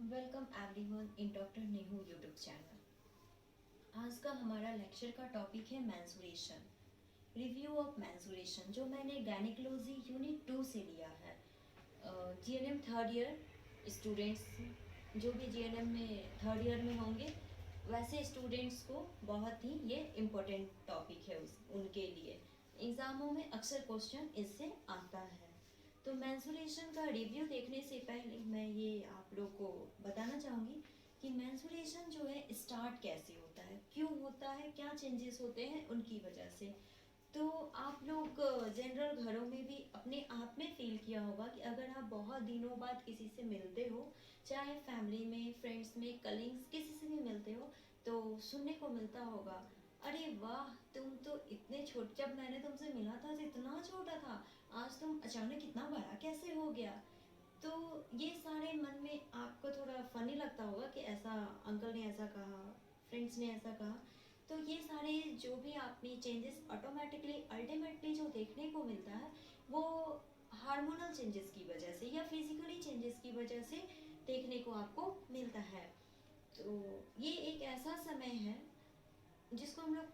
Welcome everyone in doctor Nehu YouTube channel. आज का हमारा लेक्चर का टॉपिक है मेंस्ट्रुएशन, रिव्यू ऑफ मेंस्ट्रुएशन, जो मैंने गायनेकोलॉजी यूनिट 2 से लिया है। जीएनएम थर्ड ईयर स्टूडेंट्स, जो भी जीएनएम में थर्ड ईयर में होंगे वैसे स्टूडेंट्स को बहुत ही ये इम्पोर्टेंट टॉपिक है उनके लिए। एग्ज़ामों में अक्सर क्वेश्चन इससे आता है। तो मेंस्ट्रुएशन का रिव्यू देखने से पहले मैं ये आप लोग को बताना चाहूँगी कि मेंस्ट्रुएशन जो है स्टार्ट कैसे होता है, क्यों होता है, क्या चेंजेस होते हैं उनकी वजह से। तो आप लोग जनरल घरों में भी अपने आप में फील किया होगा कि अगर आप बहुत दिनों बाद किसी से मिलते हो, चाहे फैमिली में, फ्रेंड्स में, कलीग्स, किसी से भी मिलते हो, तो सुनने को मिलता होगा, अरे वाह तुम तो इतने छोटे, जब मैंने तुमसे मिला था तो इतना छोटा था, आज तुम अचानक इतना बड़ा कैसे हो गया। तो ये सारे मन में आपको थोड़ा फनी लगता होगा कि ऐसा अंकल ने ऐसा कहा, फ्रेंड्स ने ऐसा कहा। तो ये सारे जो भी आपने चेंजेस ऑटोमेटिकली अल्टीमेटली जो देखने को मिलता है वो हार्मोनल चेंजेस की वजह से या फिजिकली चेंजेस की वजह से देखने को आपको मिलता है। तो ये एक ऐसा समय है जिसको हम लोग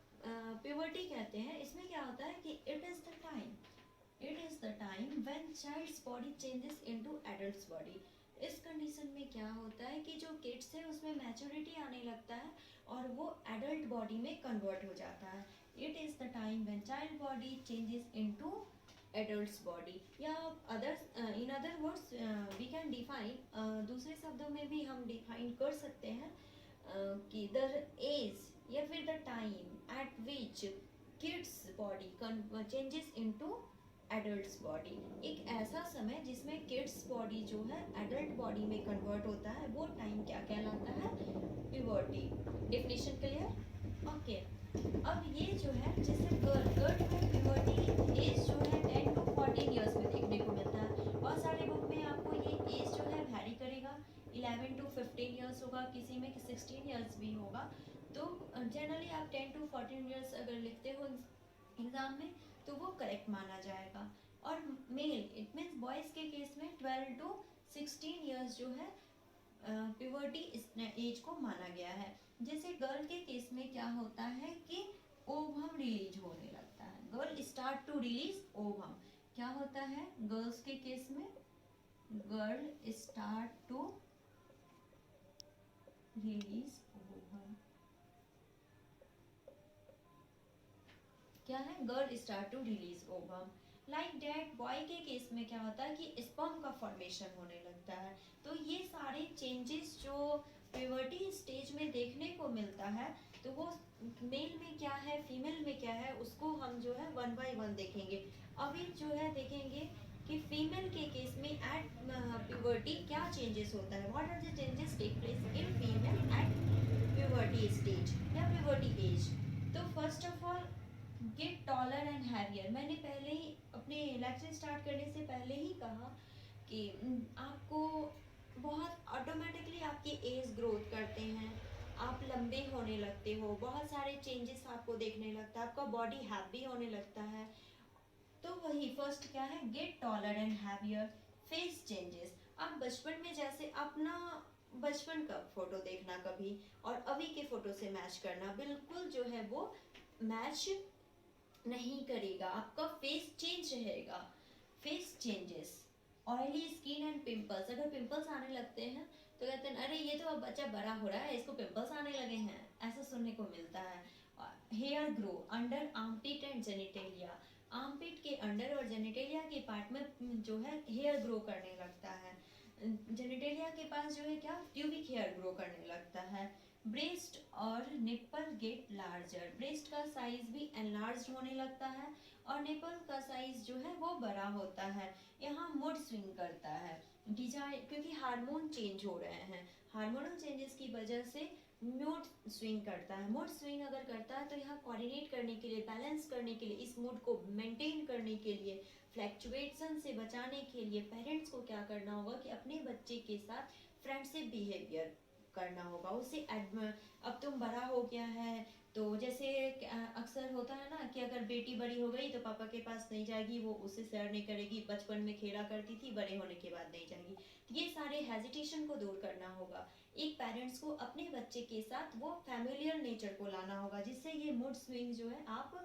प्यूबर्टी कहते हैं। इसमें क्या होता है कि it is the time when child's body changes into adults body. इस कंडीशन में क्या होता है कि जो किड्स है उसमें मैच्योरिटी आने लगता है और वो एडल्ट बॉडी में कन्वर्ट हो जाता है। It is the time when child body changes into adults body, या others in other words we can define, दूसरे शब्दों में भी हम डिफाइन कर सकते हैं कि द एज या फिर the time eight which kids body changes into adults body. एक ऐसा समय जिसमें किड्स बॉडी जो है एडल्ट बॉडी में कन्वर्ट होता है, वो टाइम क्या कहलाता है? प्यूबर्टी। Definition clear? ओके। अब ये जो है जैसे गर्ल में प्यूबर्टी एज जो है 10 to 14 ईयर्स में देखने को मिलता है। बहुत सारे बुक में आपको ये एज जो है वैरी करेगा, 11 to 15 ईयर्स होगा, किसी में 16 ईयर्स भी होगा। तो जनरली आप 10 to 14 ईयर्स अगर लिखते हो एग्जाम में तो वो करेक्ट माना जाएगा। और मेल इट मीन्स बॉयज़ के केस में 12 to 16 ईयर्स जो है प्यूबर्टी एज को माना गया है। जैसे गर्ल के केस में क्या होता है कि ओवम रिलीज होने लगता है, girl start to release ovum. क्या होता है गर्ल्स के केस में? Girl start to release ovum. क्या है? Girl start to release ovum. Like that boy के केस में क्या होता है कि स्पर्म का फॉर्मेशन होने लगता है। तो ये सारे चेंजेस जो प्यूबर्टी स्टेज में देखने को मिलता है, तो वो मेल में क्या है, फीमेल में क्या है, उसको हम जो है वन बाय वन देखेंगे। अभी जो है देखेंगे कि फीमेल के केस में एट प्यूबर्टी क्या चेंजेस होता है, what are the changes take place in female at puberty stage या प्यूबर्टी एज। तो first of all get taller and heavier. मैंने पहले ही अपने लेक्चर स्टार्ट करने से पहले ही कहा कि आपको बहुत ऑटोमेटिकली आपकी एज ग्रोथ करते हैं, आप लंबे होने लगते हो, बहुत सारे चेंजेस आपको देखने लगता है, आपका बॉडी हैवी होने लगता है। तो वही फर्स्ट क्या है? Get taller and heavier. Face changes. आप बचपन में जैसे अपना बचपन का फोटो देखना कभी और अभी के फोटो से मैच करना, बिल्कुल जो है वो मैच नहीं करेगा, आपका फेस चेंज रहेगा। Face changes. Oily skin and pimples. अगर पिंपल्स आने लगते हैं तो कहते हैं अरे ये तो अब बच्चा बड़ा हो रहा है, इसको पिंपल्स आने लगे हैं, ऐसा सुनने को मिलता है। Hair grow under armpit and genitalia. Armpit के अंडर और जेनिटेलिया के पार्ट में जो है हेयर ग्रो करने लगता है। जेनिटेलिया के पास जो है क्या, ट्यूबिक हेयर ग्रो करने लगता है। ब्रेस्ट और निप्पल गेट लार्जर। ब्रेस्ट का साइज भी एनलार्ज होने लगता है और निप्पल का साइज जो है वो बड़ा होता है। यहाँ मूड स्विंग करता है, डिजाइन, क्योंकि हार्मोन चेंज हो रहे हैं, हार्मोनल चेंजेस की वजह से मूड स्विंग करता है। मूड स्विंग अगर करता है तो यहाँ कोऑर्डिनेट करने के लिए, बैलेंस करने के लिए, इस मूड को मेंटेन करने के लिए, फ्लैक्चुएशन से बचाने के लिए पेरेंट्स को क्या करना होगा कि अपने बच्चे के साथ फ्रेंडशिप बिहेवियर करना होगा उसे। अब तुम बड़ा हो गया है, तो जैसे अक्सर होता है ना कि अगर बेटी बड़ी हो गई तो पापा के पास नहीं जाएगी, वो उससे शेयर नहीं करेगी, बचपन में खेला करती थी, बड़े होने के बाद नहीं जाएगी। तो ये सारे हेजिटेशन को दूर करना होगा। एक पेरेंट्स को अपने बच्चे के साथ वो फैमिलियर नेचर को लाना होगा, जिससे ये मूड स्विंग जो है आप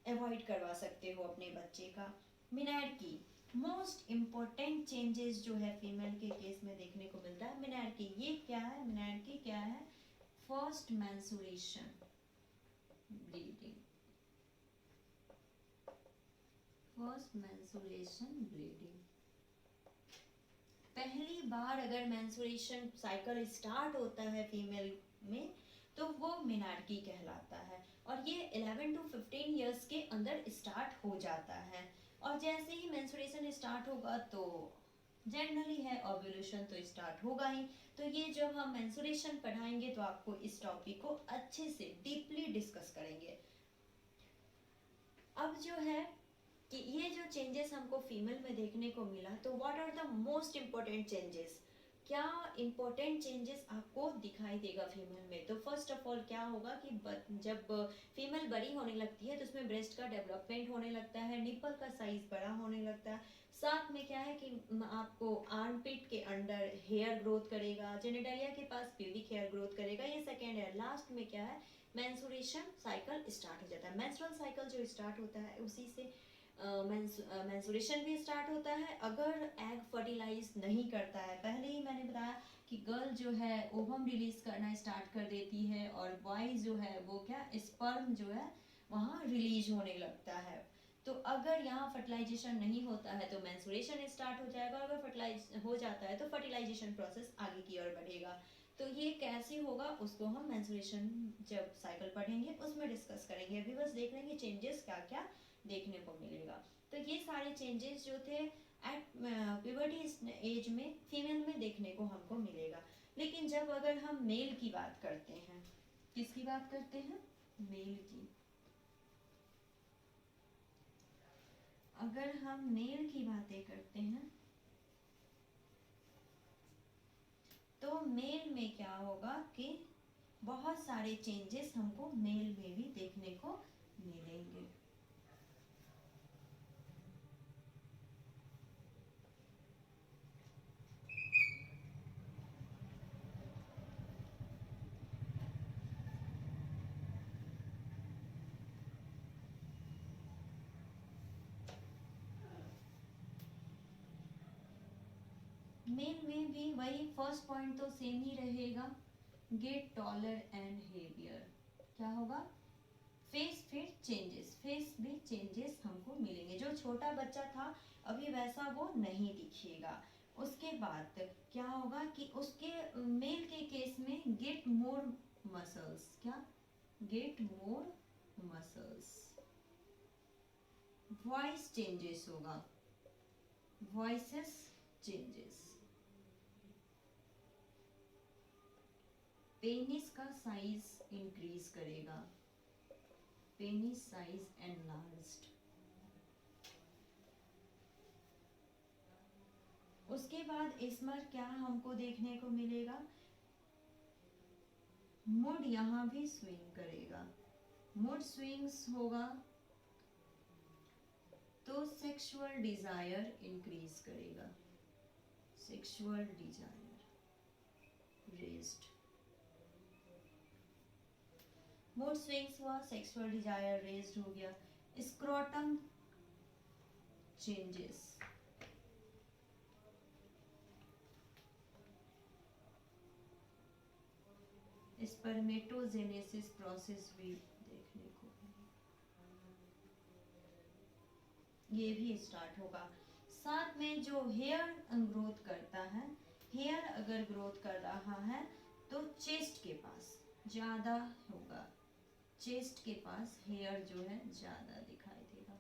अवॉइड करवा सकते हो अपने बच्चे का। मिनार्की, मोस्ट इम्पोर्टेंट चेंजेस जो है फीमेल के केस में देखने को मिलता है। मिनार्की ये क्या है? मिनार्की क्या है? First menstruation bleeding, first menstruation bleeding. पहली बार अगर मेंस्ट्रुएशन साइकिल स्टार्ट होता है फीमेल में तो वो मिनार्की कहलाता है, और ये 11 to 15 इयर्स के अंदर स्टार्ट हो जाता है। और जैसे ही मेंस्ट्रुएशन स्टार्ट होगा तो जनरली है ओव्यूलेशन तो स्टार्ट होगा ही। तो ये जब हम मेंस्ट्रुएशन पढ़ाएंगे तो आपको इस टॉपिक को अच्छे से डीपली डिस्कस करेंगे। अब जो है कि ये जो चेंजेस हमको फीमेल में देखने को मिला, तो what are the most important changes, क्या इम्पोर्टेंट चेंजेस आपको दिखाई देगा फीमेल में? तो फर्स्ट ऑफ ऑल क्या होगा कि जब फीमेल बड़ी होने लगती है तो उसमें ब्रेस्ट का डेवलपमेंट होने लगता है, निपल का साइज बड़ा होने लगता है। साथ में क्या है कि आपको आर्मपिट के अंडर हेयर ग्रोथ करेगा, जेनिटलिया के पास प्यूबिक हेयर ग्रोथ करेगा, ये सेकेंड है। लास्ट में क्या है? मेंस्ट्रुएशन साइकिल स्टार्ट हो जाता है। मेंस्ट्रुअल साइकिल जो स्टार्ट होता है उसी से मेंस्ट्रुएशन भी स्टार्ट होता है। अगर एग फर्टिलाइज नहीं करता है, पहले ही मैंने बताया कि गर्ल जो है ओवम रिलीज करना स्टार्ट कर देती है, और बॉय जो है वो क्या, स्पर्म जो है वहाँ रिलीज होने लगता है। तो अगर यहाँ फर्टिलाइजेशन नहीं होता है तो मेंस्ट्रुएशन स्टार्ट हो जाएगा, अगर फर्टिलाइज हो जाता है तो फर्टिलाइजेशन प्रोसेस आगे की ओर बढ़ेगा। तो ये कैसे होगा उसको हम मेंस्ट्रुएशन जब साइकिल पढ़ेंगे उसमें डिस्कस करेंगे। अभी बस देख लेंगे चेंजेस क्या क्या देखने को मिलेगा। तो ये सारे चेंजेस जो थे एट प्यूबर्टी एज में फीमेल में देखने को हमको मिलेगा। लेकिन जब अगर हम मेल की बात करते हैं, किसकी बात करते हैं? मेल की। अगर हम मेल की बातें करते हैं तो मेल में क्या होगा कि बहुत सारे चेंजेस हमको मेल में भी देखने को मिलेंगे। मेल में भी वही फर्स्ट पॉइंट तो सेम ही रहेगा, गेट टॉलर एंड हेवियर। क्या होगा? फेस फिर चेंजेस, फेस भी चेंजेस हमको मिलेंगे। जो छोटा बच्चा था अभी वैसा वो नहीं दिखेगा। उसके बाद क्या होगा कि उसके मेल के केस में गेट मोर मसल्स। क्या? Get more muscles. Voice changes होगा, वॉइसेस चेंजेस। पेनिस का साइज इंक्रीज करेगा, पेनिस साइज एनलार्ज्ड। उसके बाद इसमें क्या हमको देखने को मिलेगा? मूड यहाँ भी स्विंग करेगा, मूड स्विंग्स होगा तो सेक्सुअल डिजायर इंक्रीज करेगा, sexual desire raised. Mood swings हुआ, सेक्सुअल डिजायर रेज्ड हो गया। स्क्रोटम चेंजेस, स्पर्मेटोजेनेसिस प्रोसेस भी देखने को, ये भी स्टार्ट होगा। साथ में जो हेयर ग्रोथ करता है, हेयर अगर ग्रोथ कर रहा है तो चेस्ट के पास ज्यादा होगा, चेस्ट के पास हेयर जो है ज्यादा दिखाई देगा।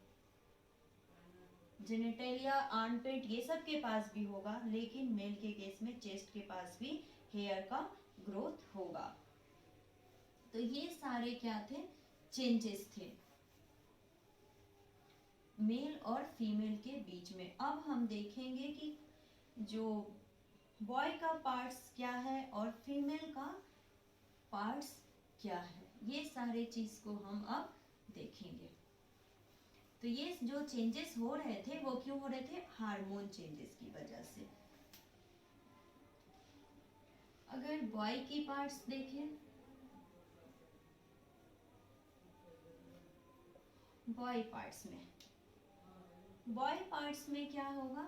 जेनिटलिया, आर्मपिट ये सब के पास भी होगा, लेकिन मेल के केस में चेस्ट के पास भी हेयर का ग्रोथ होगा। तो ये सारे क्या थे? चेंजेस थे मेल और फीमेल के बीच में। अब हम देखेंगे कि जो बॉय का पार्ट्स क्या है और फीमेल का पार्ट्स क्या है, ये सारे चीज को हम अब देखेंगे। तो ये जो चेंजेस हो रहे थे वो क्यों हो रहे थे, हार्मोन चेंजेस की वजह से। अगर बॉय की पार्ट्स देखें, बॉय पार्ट्स में क्या होगा,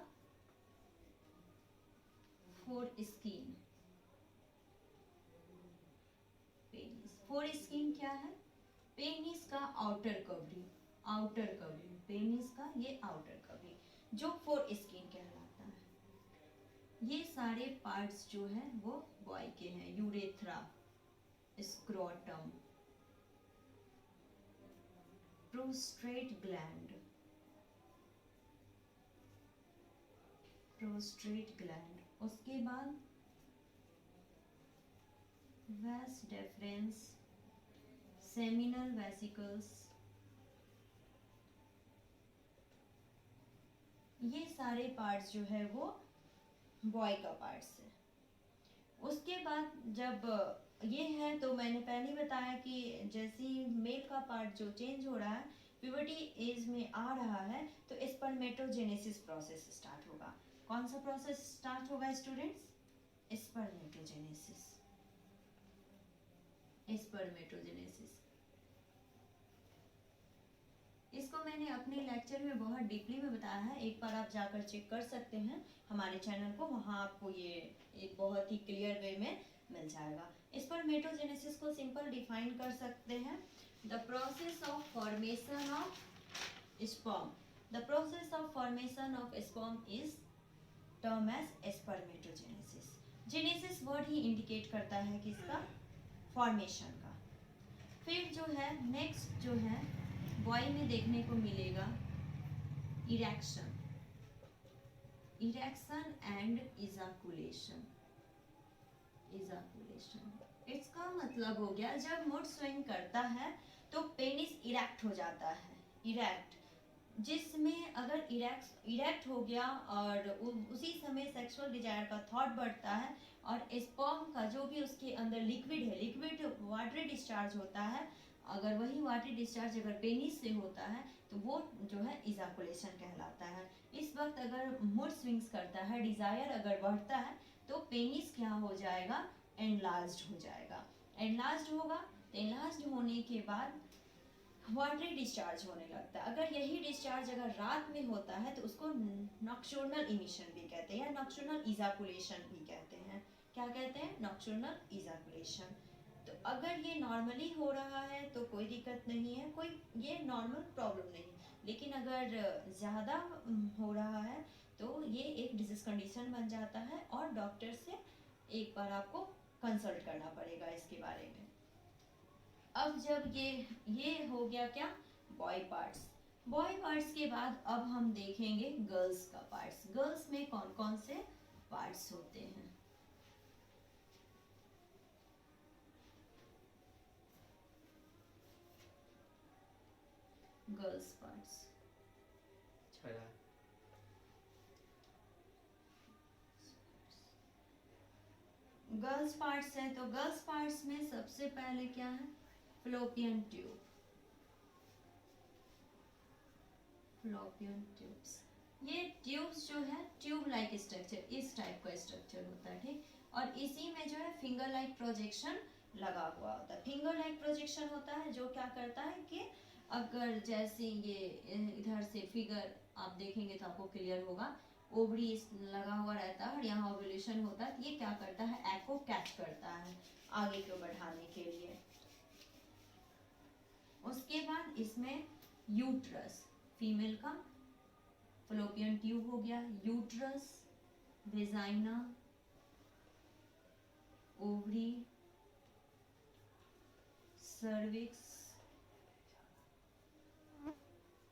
four skin, penis. Four skin क्या है, पेनिस का आउटर कवरिंग, पेनिस का ये आउटर कवरिंग जो फोर स्किन कहलाता है। ये सारे पार्ट्स जो है वो बॉय के हैं, यूरेथ्रा, स्क्रोटम, प्रोस्टेट ग्लैंड, उसके बाद वास डेफरेंस, सेमिनल वेसिकल्स, ये सारे पार्ट्स जो है वो बॉय का पार्ट्स है। उसके बाद जब ये है तो मैंने पहले बताया कि जैसे ही मेल का पार्ट जो चेंज हो रहा है, प्यूबर्टी एज में आ रहा है, तो स्पर्मेटोजेनेसिस प्रोसेस स्टार्ट होगा। कौन सा प्रोसेस स्टार्ट होगा स्टूडेंट्स, स्पर्मेटोजेनेसिस। इसको मैंने अपने लेक्चर में बहुत डीपली में बताया है, एक बार आप जाकर चेक कर सकते हैं हमारे चैनल को, वहाँ आपको ये एक बहुत ही क्लियर वे में मिल जाएगा। स्पर्मेटोजेनेसिस को सिंपल डिफाइन कर सकते हैं, the process of formation of sperm, the process of formation of sperm is term as spermatogenesis. Genesis word ही इंडिकेट करता है किसका, फॉर्मेशन का। फिर जो है नेक्स्ट जो है बॉय में देखने को मिलेगा इरेक्शन एंड इजाकुलेशन। इसका मतलब हो गया जब मूड स्विंग करता है तो पेनिस इरेक्ट हो जाता है, जिसमें अगर इरेक्ट हो गया और उसी समय सेक्सुअल डिजायर का थॉट बढ़ता है और स्पर्म का जो भी उसके अंदर लिक्विड वाटरी डिस्चार्ज होता है, अगर वही वाटरी डिस्चार्ज अगर पेनिस से होता है तो वो जो है इजाकुलेशन कहलाता है। इस वक्त अगर मूड स्विंग्स करता है, डिजायर अगर बढ़ता है, तो पेनिस क्या हो जाएगा, एनलार्ज्ड हो जाएगा। एनलार्ज्ड होगा, एनलार्ज्ड होने के बाद वाटरी डिस्चार्ज होने लगता है। अगर यही डिस्चार्ज अगर रात में होता है तो उसको नॉक्टर्नल इमिशन भी कहते हैं या नॉक्टर्नल इजाकुलेशन भी कहते हैं। क्या कहते हैं, नॉक्टर्नल इजाकुलेशन। तो अगर ये नॉर्मली हो रहा है तो कोई दिक्कत नहीं है, कोई ये नॉर्मल प्रॉब्लम नहीं। लेकिन अगर ज़्यादा हो रहा है तो ये एक डिजीज कंडीशन बन जाता है और डॉक्टर से एक बार आपको कंसल्ट करना पड़ेगा इसके बारे में। अब जब ये हो गया क्या, बॉय पार्ट्स के बाद अब हम देखेंगे गर्ल्स का पार्ट्स। गर्ल्स में कौन कौन से पार्ट्स होते हैं, गर्ल्स पार्ट्स। गर्ल्स पार्ट्स है तो गर्ल्स पार्ट्स में सबसे पहले क्या है, फ्लोपियन ट्यूब्स। ये ट्यूब्स जो है ट्यूब लाइक स्ट्रक्चर, इस टाइप का स्ट्रक्चर होता है, ठीक। और इसी में जो है फिंगर लाइक प्रोजेक्शन लगा हुआ होता है। फिंगर लाइक प्रोजेक्शन होता है जो क्या करता है कि अगर जैसे ये इधर से फिगर आप देखेंगे तो आपको क्लियर होगा, ओवरी लगा हुआ रहता है और यहाँ ओव्यूलेशन होता है, ये क्या करता है, एग को कैच करता है आगे को बढ़ाने के लिए। उसके बाद इसमें यूट्रस, फीमेल का फ्लोपियन ट्यूब हो गया, यूट्रस, वेजाइना, ओवरी, सर्विक्स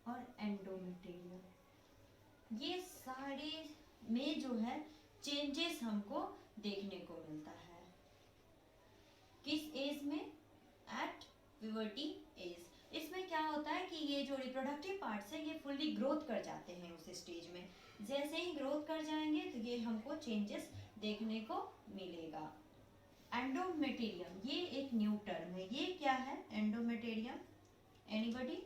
और एंडोमेट्रियम। ये सारे में जो है चेंजेस हमको देखने को मिलता है किस एज में, एट प्यूबर्टी एज। इसमें क्या होता है कि ये जो रिप्रोडक्टिव पार्ट्स है ये फुल्ली ग्रोथ कर जाते हैं उस स्टेज में। जैसे ही ग्रोथ कर जाएंगे तो ये हमको चेंजेस देखने को मिलेगा। एंडोमेटेरियम, ये एक न्यू टर्म है। ये क्या है एंडोमेटेरियम? एनीबॉडी?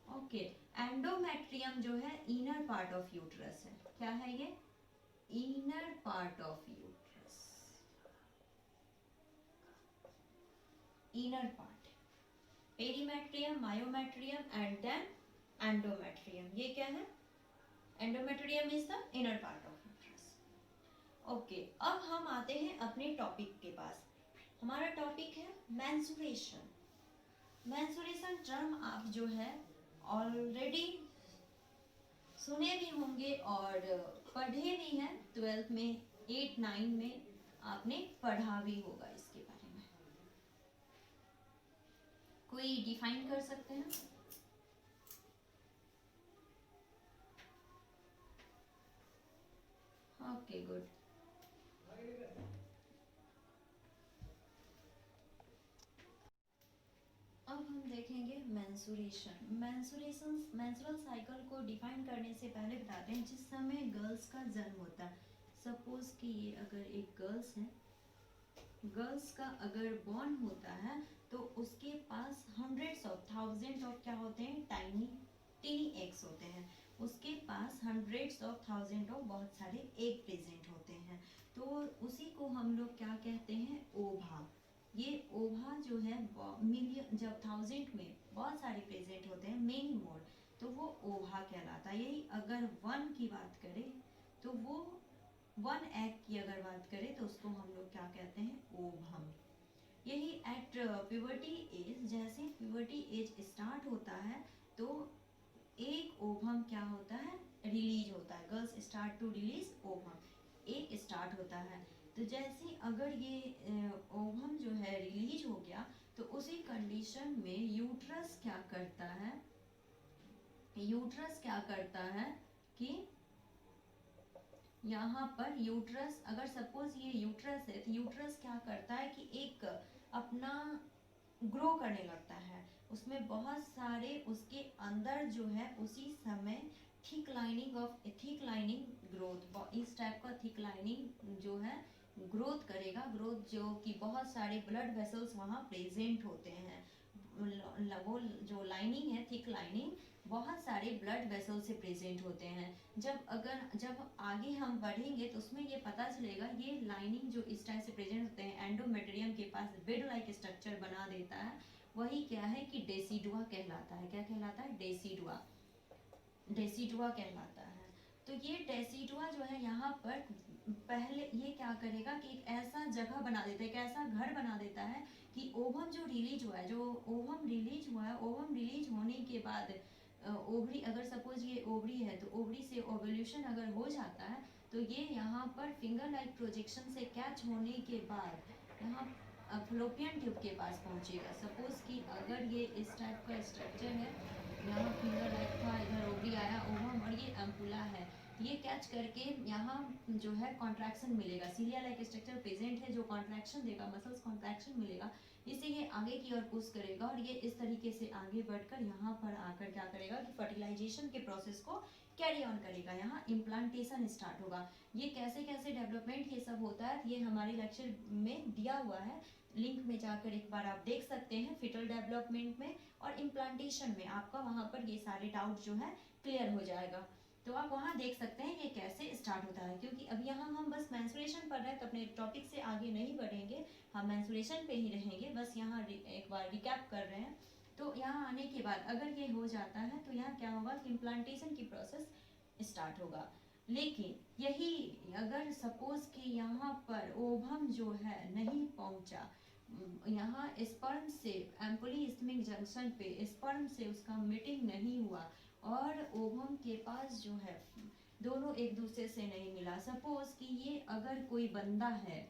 ओके, एंडोमेट्रियम जो है इनर पार्ट ऑफ यूट्रस है। क्या है ये? Inner part of uterus, inner part. Perimetrium, myometrium and then endometrium. ये क्या है? Endometrium is the inner part of uterus. Okay, अब हम आते हैं अपने टॉपिक के पास। हमारा टॉपिक है मेंस्ट्रुएशन। मेंस्ट्रुएशन टर्म आप जो है ऑलरेडी सुने भी होंगे और पढ़े भी हैं। 12th में, 8, 9 में आपने पढ़ा भी होगा इसके बारे में। कोई डिफाइन कर सकते हैं? Okay, good. अब हम देखेंगे मेंस्ट्रुएशन। मेंस्ट्रुअल साइकिल को डिफाइन करने से पहले बताते हैं जिस समय गर्ल्स का जन्म होता है। सपोज कि ये अगर एक गर्ल्स है, गर्ल्स का अगर बॉर्न होता है तो उसके पास हंड्रेड्स ऑफ थाउजेंड ऑफ क्या होते हैं? टीनी एग्स होते हैं। उसके पास हंड्रेड्स ऑफ थाउजेंड ऑफ बहुत सारे एग प्रेजेंट होते हैं। तो उसी को हम लोग क्या कहते हैं? ओवा। ये ओवा जो है मिलियन, जब थाउजेंड में बहुत सारे प्रेजेंट होते हैं, मेनी मोर, तो वो ओवा कहलाता है। यही अगर वन की बात करें तो वो वन एग की अगर बात करें तो उसको हम लोग क्या कहते हैं? ओवम। यही एट प्यूबर्टी एज, जैसे प्यूबर्टी एज स्टार्ट होता है तो एक ओवम क्या होता है? रिलीज होता है। Girls start to release ovum, एक स्टार्ट होता है। तो जैसे अगर ये ओवम जो है रिलीज हो गया तो उसी कंडीशन में यूट्रस क्या करता है? यूट्रस क्या करता है कि यहाँ पर यूट्रस, अगर सपोज ये यूट्रस है तो यूट्रस क्या करता है कि एक अपना ग्रो करने लगता है। उसमें बहुत सारे उसके अंदर जो है उसी समय थिक लाइनिंग ग्रोथ, इस टाइप का थिक लाइनिंग जो है ग्रोथ करेगा। ग्रोथ जो कि बहुत सारे ब्लड वेसल्स वहाँ प्रेजेंट होते हैं। वो जो लाइनिंग है, थिक लाइनिंग, बहुत सारे ब्लड वेसल से प्रेजेंट होते हैं। जब आगे हम बढ़ेंगे तो उसमें ये पता चलेगा, ये लाइनिंग जो इस टाइप से प्रेजेंट होते हैं एंडोमेट्रियम के पास बेड लाइक स्ट्रक्चर बना देता है। वही क्या है कि डेसिडुआ कहलाता है। क्या कहलाता है? डेसिडुआ, डेसिडुआ कहलाता है। तो ये डेसिडुआ जो है यहाँ पर पहले ये क्या करेगा कि एक ऐसा जगह बना देता है, एक ऐसा घर बना देता है कि ओवम जो रिलीज हुआ है, जो ओवम रिलीज हुआ है, ओवम रिलीज होने के बाद ओवरी, अगर सपोज ये ओवरी है तो ओवरी से ओवल्यूशन अगर हो जाता है तो ये यहाँ पर फिंगर लाइक प्रोजेक्शन से कैच होने के बाद यहाँ फ्लोपियन ट्यूब के पास पहुँचेगा। सपोज कि अगर ये इस टाइप का स्ट्रक्चर है, यहाँ फिंगर लाइक था, इधर ओवरी आया, ओवम, और ये एम्पुला है, ये कैच करके यहाँ जो है कॉन्ट्रैक्शन मिलेगा। सीलिया लाइक स्ट्रक्चर प्रेजेंट है जो कॉन्ट्रैक्शन देगा, मसल्स कॉन्ट्रैक्शन मिलेगा, इसे ये आगे की ओर पुश करेगा और ये इस तरीके से आगे बढ़कर यहाँ पर आकर क्या करेगा कि फर्टिलाइजेशन के प्रोसेस को कैरी ऑन करेगा। यहाँ इम्प्लांटेशन स्टार्ट होगा। ये कैसे कैसे डेवलपमेंट ये सब होता है ये हमारे लेक्चर में दिया हुआ है, लिंक में जाकर एक बार आप देख सकते हैं। फिटल डेवलपमेंट में और इम्प्लांटेशन में आपका वहाँ पर ये सारे डाउट जो है क्लियर हो जाएगा। तो आप वहाँ देख सकते हैं ये कैसे स्टार्ट होता है। क्योंकि अब यहाँ हम बस मेंस्ट्रुएशन पढ़ रहे हैं तो अपने टॉपिक से आगे नहीं बढ़ेंगे, हम मेंस्ट्रुएशन पे ही रहेंगे। बस यहाँ एक बार रिकैप कर रहे हैं। तो यहाँ आने के बाद अगर ये हो जाता है तो यहाँ क्या होगा कि इम्प्लांटेशन की प्रोसेस स्टार्ट होगा। लेकिन यही अगर सपोज कि यहाँ पर ओवम जो है नहीं पहुँचा, यहाँ स्पर्म से एम्पुली इस्मिक जंक्शन पे स्पर्म से उसका मीटिंग नहीं हुआ और ओवम के पास जो है दोनों एक दूसरे से नहीं मिला। सपोज कि ये अगर कोई बंदा है,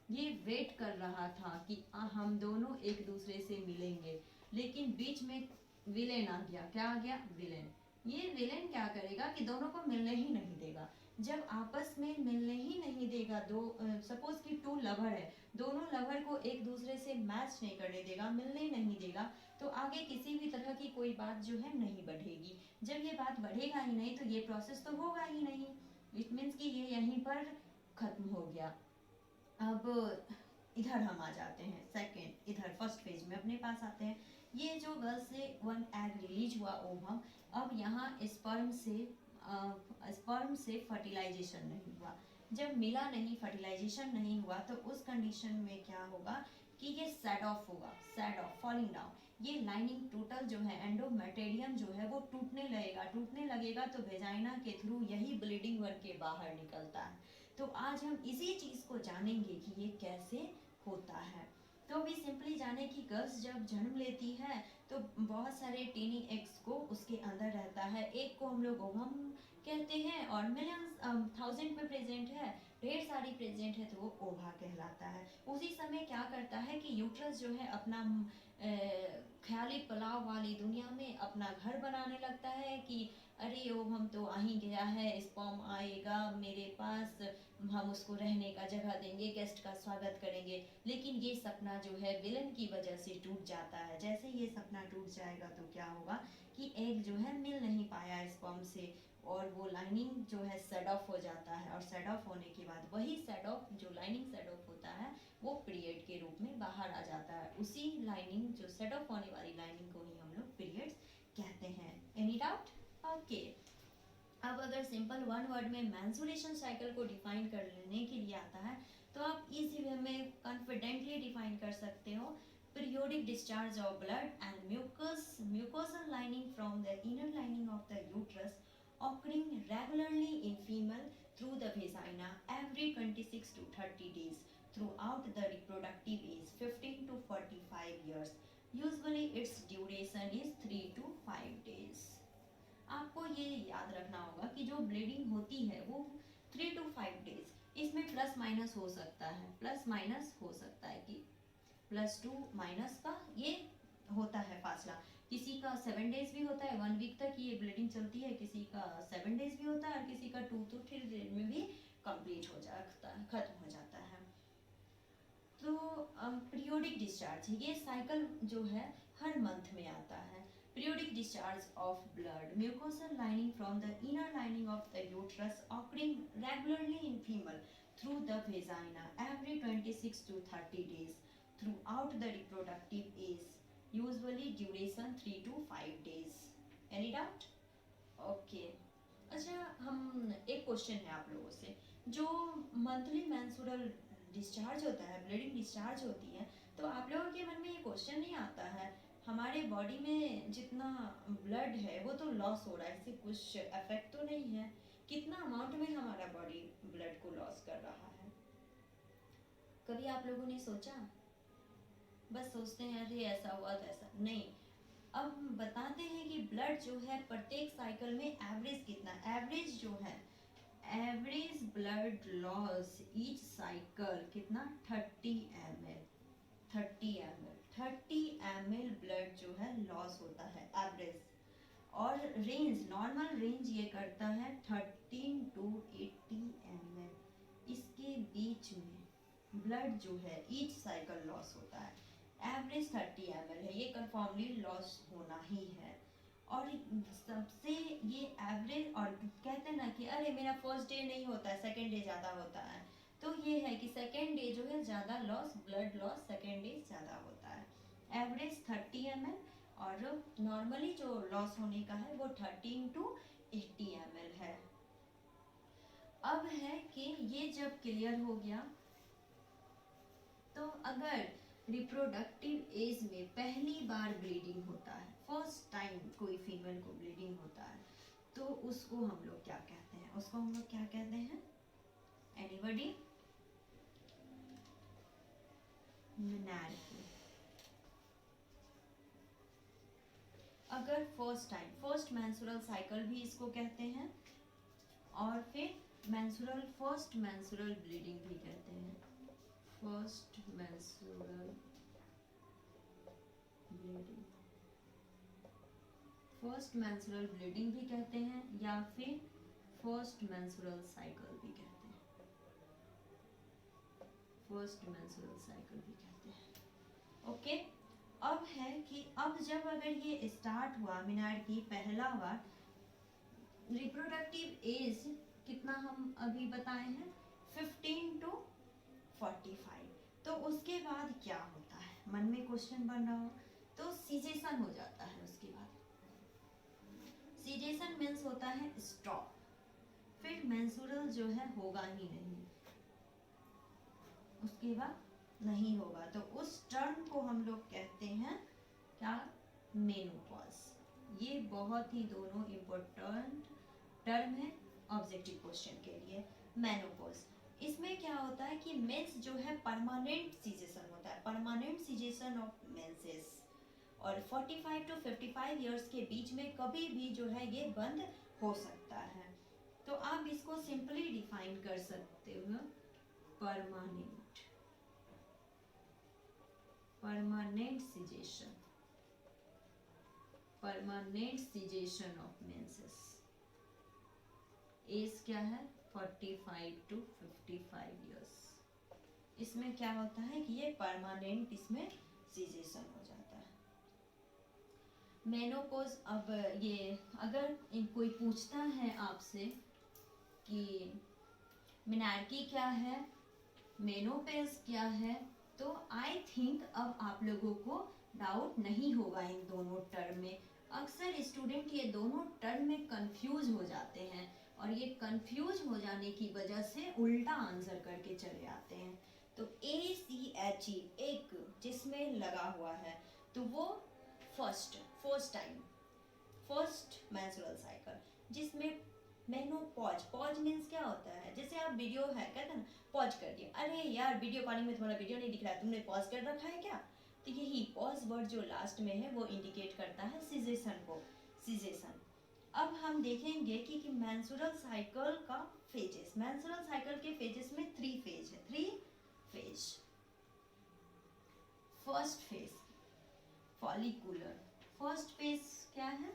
ये वेट कर रहा था कि हम दोनों एक दूसरे से मिलेंगे, लेकिन बीच में विलेन आ गया। क्या आ गया? विलेन। ये विलेन क्या करेगा कि दोनों को मिलने ही नहीं देगा। जब आपस में मिलने ही नहीं देगा, दो सपोज कि 2 लवर है, दोनों लवर को एक दूसरे से मैच नहीं करने देगा, मिलने नहीं देगा, तो आगे किसी भी तरह की कोई बात जो है नहीं बढ़ेगी। जब ये बात बढ़ेगा ही नहीं तो ये प्रोसेस तो होगा ही नहीं। इट मीन्स कि ये यहीं पर खत्म हो गया। अब इधर हम आ जाते हैं सेकेंड, इधर फर्स्ट फेज में अपने पास आते हैं। ये जो गर्ल से वन एग रिलीज हुआ ओवम, अब यहाँ स्पर्म से फर्टिलाइजेशन नहीं हुआ। जब मिला नहीं, फर्टिलाइजेशन नहीं हुआ, तो उस कंडीशन में क्या होगा कि ये सेड ऑफ होगा, सेड ऑफ, फॉलिंग डाउन। ये लाइनिंग टोटल जो है एंडोमेटेरियम जो है वो टूटने लगेगा, टूटने लगेगा तो वेजाइना के थ्रू यही ब्लीडिंग बन के बाहर निकलता है। तो आज हम इसी चीज को जानेंगे कि ये कैसे होता है। तो अभी सिंपली जाने कि गर्ल्स जब जन्म लेती है तो बहुत सारे टीनी एग्स को उसके अंदर रहता है। एक को हम लोग ओवम कहते हैं और मिलियंस थाउजेंड में प्रेजेंट है, ढेर सारी प्रेजेंट है, तो वो ओवा कहलाता है। उसी समय क्या करता है कि यूट्रस जो है अपना ख्याली पुलाव वाली दुनिया में अपना घर बनाने लगता है कि अरे ओवम तो आ ही गया है, स्पर्म आएगा मेरे पास, हम उसको रहने का जगह देंगे, गेस्ट का स्वागत करेंगे। लेकिन ये सपना जो है विलन की वजह से टूट जाता है। जैसे ये सपना टूट जाएगा तो क्या होगा कि एग जो है मिल नहीं पाया स्पर्म से, और वो लाइनिंग जो है सेड ऑफ हो जाता है। और सेड ऑफ होने के बाद वही सेड ऑफ, जो लाइनिंग सेड ऑफ होता है, वो पीरियड के रूप में बाहर आ जाता है। उसी लाइनिंग, जो सेड ऑफ होने वाली लाइनिंग को ही हम लोग पीरियड्स कहते हैं। Any doubt? ओके। अब अगर सिंपल वन वर्ड में मेंस्ट्रुएशन साइकिल को डिफाइन करने के लिए आता है तो आप इजी वे में कॉन्फिडेंटली डिफाइन कर सकते हो। Periodic discharge of blood and mucosal lining from the inner lining of the uterus occurring regularly in female through the vagina every 26 to 30 days throughout the reproductive age 15 to 45 years. Usually its duration is 3 to 5 days. आपको ये याद रखना होगा कि जो bleeding होती है वो 3 to 5 डेज, इसमें प्लस माइनस हो सकता है, प्लस माइनस हो सकता है कि +2 माइनस का ये होता है फासला। किसी का 7 डेज भी होता है, 1 वीक तक ये ब्लीडिंग चलती है, किसी का 7 डेज भी होता है और किसी का 2 to 3 डेज में भी कंप्लीट हो जाता है, खत्म हो जाता है। तो पीरियोडिक डिस्चार्ज, ये साइकिल जो है हर मंथ में आता है। Periodic discharge of blood, mucosal lining from the inner lining of the uterus occurring regularly in female through the vagina every 26 to 30 days throughout the reproductive age, usually duration 3 to 5 days. Any doubt? Okay. अच्छा, हम एक question है आप लोगों से, जो monthly menstrual discharge होता है, ब्लीडिंग डिस्चार्ज होती है, तो आप लोगों के मन में ये क्वेश्चन नहीं आता है हमारे बॉडी में जितना ब्लड है वो तो लॉस हो रहा है, इससे कुछ इफेक्ट तो नहीं है, कितना अमाउंट में हमारा बॉडी ब्लड को लॉस कर रहा है? कभी आप लोगों ने सोचा? बस सोचते हैं अरे ऐसा हुआ तो ऐसा नहीं। अब बताते हैं कि ब्लड जो है प्रत्येक साइकिल में एवरेज कितना, एवरेज जो है, average blood loss each cycle कितना, 30 ml, 30 ml ब्लड जो है लॉस होता है एवरेज। और रेंज, नॉर्मल रेंज ये करता है 13 to 80 ml, इसके बीच में ब्लड जो है ईच साइकिल लॉस होता है। एवरेज 30 ml है, ये कन्फर्मली लॉस होना ही है। और सबसे ये एवरेज, और कहते हैं ना कि अरे मेरा फर्स्ट डे नहीं होता है, सेकेंड डे ज़्यादा होता है, तो ये है कि सेकेंड डे जो है ज़्यादा loss, blood loss second day ज़्यादा होता है। एवरेज 30 ml और नॉर्मली जो लॉस होने का है वो 13 to 80 ml है। अब है कि ये जब क्लियर हो गया तो अगर रिप्रोडक्टिव एज में पहली बार ब्लीडिंग होता है, फर्स्ट टाइम कोई फीमेल को ब्लीडिंग होता है, तो उसको हम लोग क्या कहते हैं, उसको हम लोग क्या कहते हैं? एनीबॉडी? मेनार्की। अगर first time, first menstrual cycle भी इसको कहते हैं, और फिर मेंस्ट्रुअल, फर्स्ट मेंस्ट्रुअल ब्लीडिंग भी कहते हैं, first menstrual bleeding, first menstrual bleeding भी कहते हैं, या फिर फर्स्ट मेंस्ट्रुअल साइकिल भी कहते हैं, फर्स्ट मेंस्ट्रुअल साइकिल भी कहते हैं। ओके। अब है कि अब जब अगर ये स्टार्ट हुआ मेनार्की पहला बार, रिप्रोडक्टिव एज कितना हम अभी बताए हैं, 15 to 45। तो उसके बाद क्या होता है, मन में क्वेश्चन बन रहा हो, तो सीजेशन हो जाता है। उसके बाद सीजेशन मीन्स होता है स्टॉप, फिर मेंस्ट्रुअल जो है होगा ही नहीं, उसके बाद नहीं होगा, तो उस टर्म को हम लोग कहते हैं क्या, मेनोपॉज। ये बहुत ही दोनों इम्पोर्टेंट टर्म है ऑब्जेक्टिव क्वेश्चन के लिए। मेनोपॉज, इसमें क्या होता है कि मेंस जो है परमानेंट सीजेशन होता है, परमानेंट सीजेशन ऑफ मेंसेस, और 45 टू 55 इयर्स के बीच में कभी भी जो है ये बंद हो सकता है। तो आप इसको सिंपली डिफाइन कर सकते हो, permanent, permanent cessation, permanent cessation of menses. Age क्या है, 45 टू 55 इयर्स। इसमें क्या होता है कि ये परमानेंट इसमें सीजेशन हो जाता है। मेनोपॉज, अब ये अगर कोई पूछता है आपसे कि मेनार्की क्या है, मेनोपॉज क्या है, तो आई थिंक अब आप लोगों को डाउट नहीं होगा इन दोनों टर्म में। अक्सर स्टूडेंट ये दोनों टर्म में कंफ्यूज हो जाते हैं, और ये कंफ्यूज हो जाने की वजह से उल्टा आंसर करके चले आते हैं। तो ACHE, एक जिसमें लगा हुआ है, तो वो first time, first menstrual cycle, जिसमें मेनोपॉज, पॉज मीन्स क्या होता है, जैसे आप वीडियो है कहते हैं ना, पॉज कर दिया, अरे यार वीडियो कॉलिंग में तुम्हारा वीडियो नहीं दिख रहा है, तुमने पॉज कर रखा है क्या, तो यही पॉज वर्ड जो लास्ट में है वो इंडिकेट करता है सीजेशन को, सीजेशन। अब हम देखेंगे कि मेंस्ट्रुअल साइकिल का फेजेस, मेंस्ट्रुअल साइकिल के फेजेस में 3 फेज है, 3 phase. First phase follicular, first phase क्या है,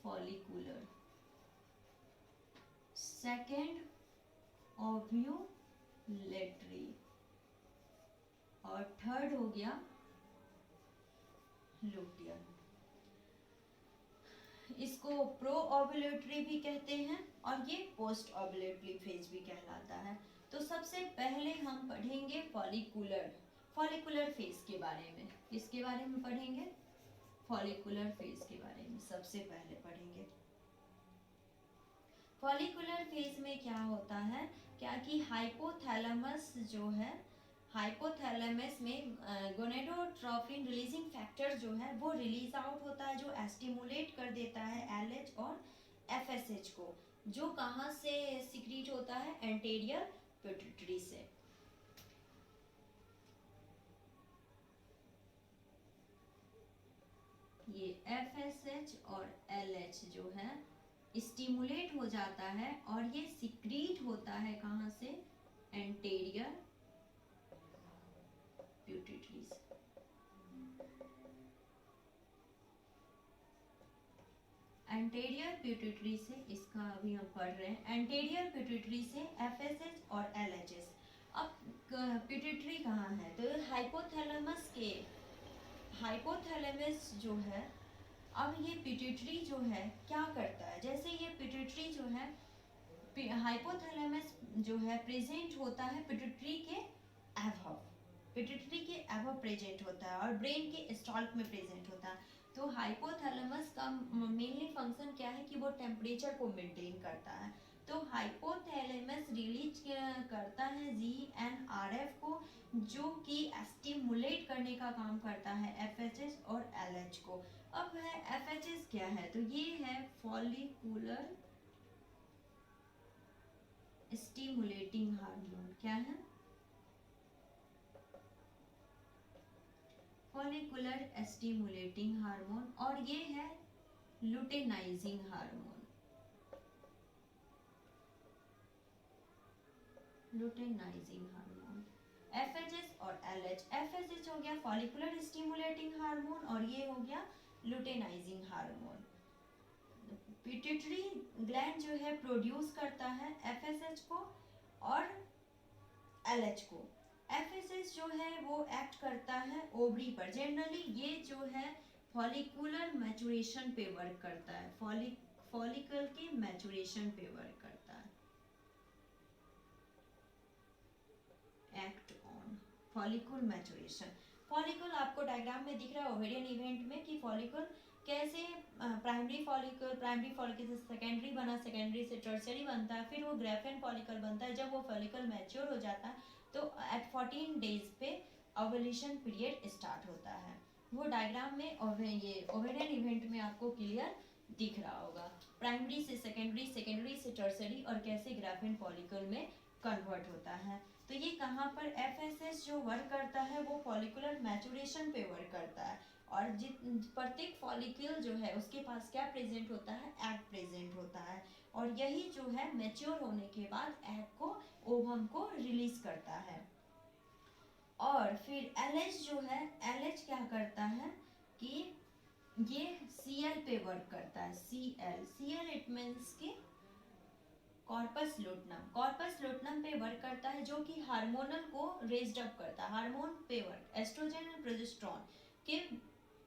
फॉलिकुलर। सेकेंड ओव्यूलेटरी, और थर्ड हो गया लुटियन। इसको प्रो ओव्यूलेटरी भी कहते हैं, और ये पोस्ट ओव्यूलेटरी फेज भी कहलाता है। तो सबसे पहले हम पढ़ेंगे फॉलिकुलर, फॉलिकुलर फेज के बारे में। किसके बारे में पढ़ेंगे, फॉलिकुलर फेज के बारे में सबसे पहले पढ़ेंगे। फॉलिकुलर फेज में क्या होता है, क्या कि हाइपोथैलेमस जो है, हाइपोथैलेमस में गोनेडोट्रोपिन रिलीजिंग फैक्टर जो है वो रिलीज आउट होता है, जो एस्टिमुलेट कर देता है LH और FSH को, जो कहाँ से सिक्रीट होता है, एंटेरियर पिट्यूटरी से। ये FSH और LH जो है स्टिमुलेट हो जाता है, और ये सिक्रीट होता है कहाँ से, एंटेरियर पिट्यूटरी से। एंटेरियर पिट्यूटरी से, इसका अभी हम पढ़ रहे हैं, एंटेरियर पिट्यूटरी से FSH और LHS। अब पिट्यूटरी कहाँ है, तो हाइपोथैलेमस के, हाइपोथैलेमस जो है, अब ये पिट्यूटरी जो है क्या करता है, जैसे ये पिट्यूटरी जो है, हाइपोथैलेमस जो है प्रेजेंट होता है पिट्यूटरी के एबव, पिट्यूटरी के एबव प्रेजेंट होता है, और ब्रेन के स्टॉल्क में प्रेजेंट होता है। तो हाइपोथैलेमस का मेनली फंक्शन क्या है कि वो टेम्परेचर को मेंटेन करता है। तो हाइपोथैलेमस रिलीज करता है GnRH को, जो कि स्टिमुलेट करने का काम करता है FSH और LH को। अब है FSH क्या है, तो ये है फॉलिकुलर स्टिमुलेटिंग हार्मोन। क्या है, फॉलिकुलर स्टिमुलेटिंग हार्मोन, और ये है लुटेनाइजिंग हार्मोन, लुटेनाइजिंग हार्मोन। FSH और LH, FSH हो गया फॉलिकुलर स्टिमुलेटिंग हार्मोन, और ये हो गया लुटेनाइजिंग हार्मोन। पिट्यूटरी ग्लैंड जो है प्रोड्यूस करता है FSH को और LH को। FSH जो है वो एक्ट करता है ओवरी पर, जनरली ये जो है फॉलिकुलर मैचुरेशन पे वर्क करता है, फॉलिकल के मैचुरेशन पे वर्क करता है। Act on follicle maturation. Follicle आपको डायग्राम में दिख रहा है ओवेरियन इवेंट में कि फॉलिकल कैसे प्राइमरी फॉलिकल से सेकेंडरी बना, सेकेंडरी से टर्सरी बनता है, फिर वो ग्रेफियन फॉलिकल बनता है। जब वो फॉलिकल मैच्योर हो जाता है तो एट 14 डेज पे ओवुलेशन पीरियड स्टार्ट होता है। वो डायग्राम में ये ओवेरियन इवेंट में आपको क्लियर दिख रहा होगा। प्राइमरी से सेकेंडरी, सेकेंडरी से टर्सरी और कैसे ग्रेफियन फॉलिकल में कन्वर्ट होता है। तो ये कहाँ पर एफएसएस जो वर्क करता है वो फॉलिकुलर मैचुरेशन पे वर्क करता है। और प्रत्येक फॉलिकल जो है उसके पास क्या प्रेजेंट होता है, एग प्रेजेंट होता है। और यही जो है मैच्योर होने के बाद एग को, ओवम को रिलीज करता है। और फिर एलएच जो है, एलएच क्या करता है कि ये सीएल पे वर्क करता है। सीएल इट मीन्स कि कॉर्पस लूटनम, कॉर्पस लूटनम पे वर्क करता है जो कि हार्मोनल को रेज्ड अप करता है। हार्मोन पे वर्क, एस्ट्रोजन एंड प्रोजेस्टेरोन के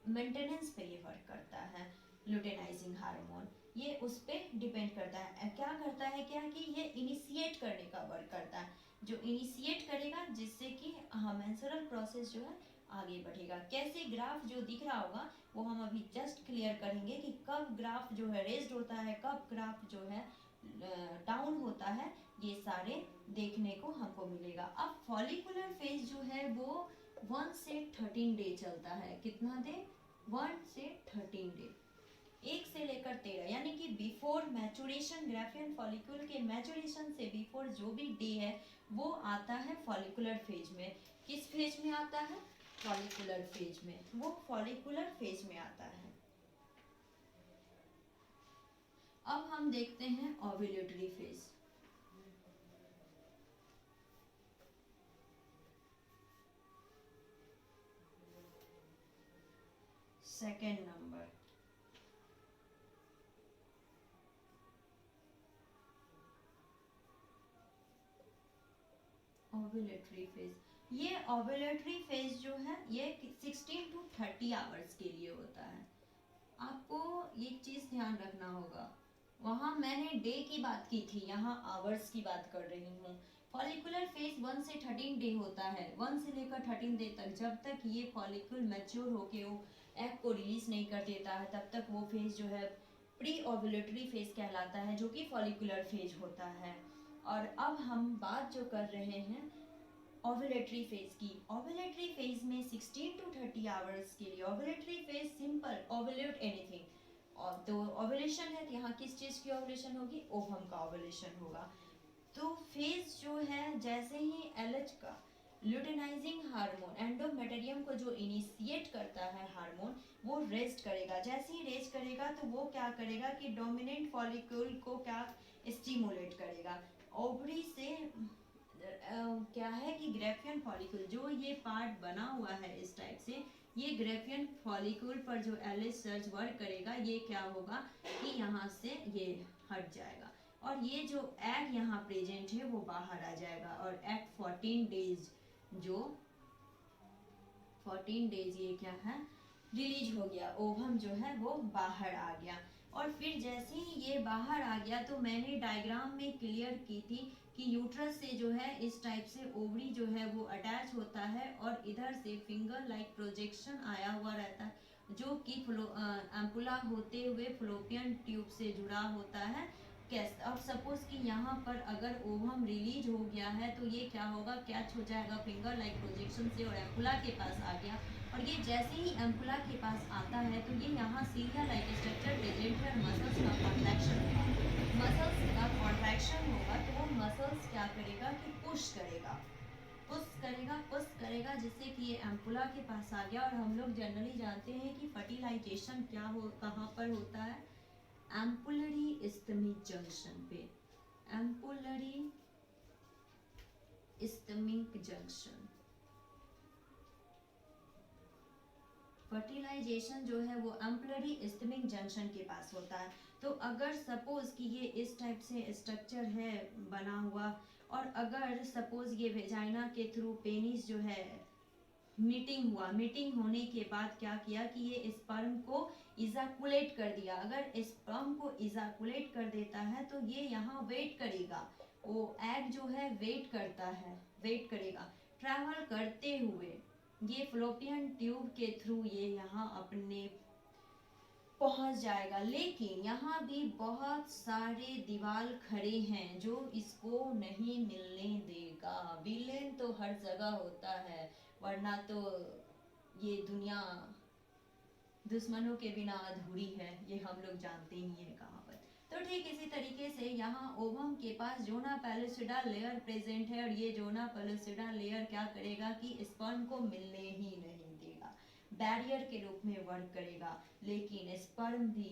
मेंटेनेंस पे ये वर्क करता है। लुटेनाइजिंग हार्मोन ये उस पे डिपेंड करता है। क्या करता है, क्या कि ये इनिशिएट करने का वर्क करता है, जो इनिशिएट करेगा जिससे कि मेंस्ट्रुअल प्रोसेस जो है आगे बढ़ेगा। कैसे ग्राफ जो दिख रहा होगा वो हम अभी जस्ट क्लियर करेंगे कि कब ग्राफ जो है रेज्ड होता है, कब ग्राफ जो है डाउन होता है, ये सारे देखने को हमको मिलेगा। अब फॉलिकुलर फेज जो है वो 1 से 13 डे चलता है। कितना डे? 1 से 13 डे, 1 से लेकर 13, यानी कि बिफोर मैचुरेशन, ग्रेफियन फॉलिक्यूल के मैचुरेशन से बिफोर जो भी डे है वो आता है फॉलिकुलर फेज में। किस फेज में आता है? फॉलिकुलर फेज में, वो फॉलिकुलर फेज में आता है। अब हम देखते हैं ovulatory phase. Second number, ovulatory phase. ये ओव्यूलेटरी फेज जो है ये 16 to 30 आवर्स के लिए होता है। आपको एक चीज ध्यान रखना होगा, वहां मैंने डे की बात की थी, यहाँ आवर्स की बात कर रही हूँ। फॉलिकुलर फेज 1 से 13 डे होता है, 1 से लेकर 13 डे तक। जब तक ये फॉलिक्यूल मैच्योर होके वो एग को रिलीज नहीं कर देता है तब तक वो फेज जो है प्री ओव्यूलेटरी फेज कहलाता है, जो कि फॉलिकुलर फेज होता है। और अब हम बात जो कर रहे हैं ओव्यूलेटरी फेज की। ओव्यूलेटरी फेज में 16 to 30 आवर्स के लिए ovulatory phase simple ovulate anything. और तो ओव्यूलेशन है, यहाँ किस चीज की ओव्यूलेशन होगी? ओवम का ओव्यूलेशन होगा। तो फेज जो है जैसे ही एलएच का ल्यूटेनाइजिंग हार्मोन एंडोमेटेरियम को जो इनिशिएट करता है हार्मोन, वो रेस्ट करेगा। जैसे ही रेस्ट करेगा तो वो क्या करेगा कि डोमिनेंट फॉलिक्यूल को क्या स्टिमुलेट करेगा। ओवरी से क्या है कि ग्रेफियन फॉलिक्यूल जो ये पार्ट बना हुआ है इस टाइप से, ये ग्रेफियन फॉलिक्यूल पर जो एलएच सर्च वर्क करेगा ये क्या होगा कि यहाँ से ये हट जाएगा और ये जो एग यहाँ प्रेजेंट है वो बाहर आ जाएगा। और एट 14 डेज जो 14 डेज ये क्या है, रिलीज हो गया, ओवम जो है वो बाहर आ गया। और फिर जैसे ही ये बाहर आ गया तो मैंने डायग्राम में क्लियर की थी कि यूट्रस से जो है इस टाइप से ओवरी जो है वो अटैच होता है और इधर से फिंगर लाइक प्रोजेक्शन आया हुआ रहता है, जो कि एम्पुला होते हुए फ्लोपियन ट्यूब से जुड़ा होता है। कैसे? अब सपोज कि यहाँ पर अगर ओवम रिलीज हो गया है तो ये क्या होगा, कैच हो जाएगा फिंगर लाइक प्रोजेक्शन से और एम्पुला के पास आ गया। और ये जैसे ही एम्पुला के पास आता है तो ये यहाँ सीरिया लाइक स्ट्रक्चर प्रेजेंट है, मसल्स का कॉन्ट्रैक्शन होगा। मसल्स का कॉन्ट्रैक्शन होगा तो वो मसल्स क्या करेगा कि पुश करेगा, पुश करेगा जिससे कि ये एम्पुला के पास आ गया। और हम लोग जनरली जानते हैं कि फर्टिलाइजेशन क्या हो, कहाँ पर होता है? एम्पुलरी इस्टमिक जंक्शन पे, एम्पुलरी इस्टमिक जंक्शन। फर्टिलाइजेशन जो है वो एम्पुलरी इस्टमिक जंक्शन के पास होता है। तो अगर सपोज कि ये इस टाइप से स्ट्रक्चर है बना हुआ और अगर सपोज ये वेजाइना के थ्रू पेनिस जो है मीटिंग हुआ, मीटिंग होने के बाद क्या किया कि ये स्पर्म को इजाकुलेट कर दिया। अगर स्पर्म को इजाकुलेट कर देता है तो ये यहाँ वेट करेगा, वो एग जो है वेट करता है, वेट करेगा, ट्रैवल करते हुए ये फ्लोपियन ट्यूब के थ्रू ये यहाँ अपने पहुंच जाएगा। लेकिन यहाँ भी बहुत सारे दीवार खड़े हैं जो इसको नहीं मिलने देगा। विलेन तो हर जगह होता है, वरना तो ये दुनिया दुश्मनों के बिना अधूरी है, ये हम लोग जानते ही हैं कहावत। तो ठीक इसी तरीके से यहाँ ओवम के पास जोना पेलुसिडा लेयर प्रेजेंट है, और ये जोना पेलुसिडा लेयर क्या करेगा कि स्पर्म को मिलने ही नहीं देगा, बैरियर के रूप में वर्क करेगा। लेकिन स्पर्म भी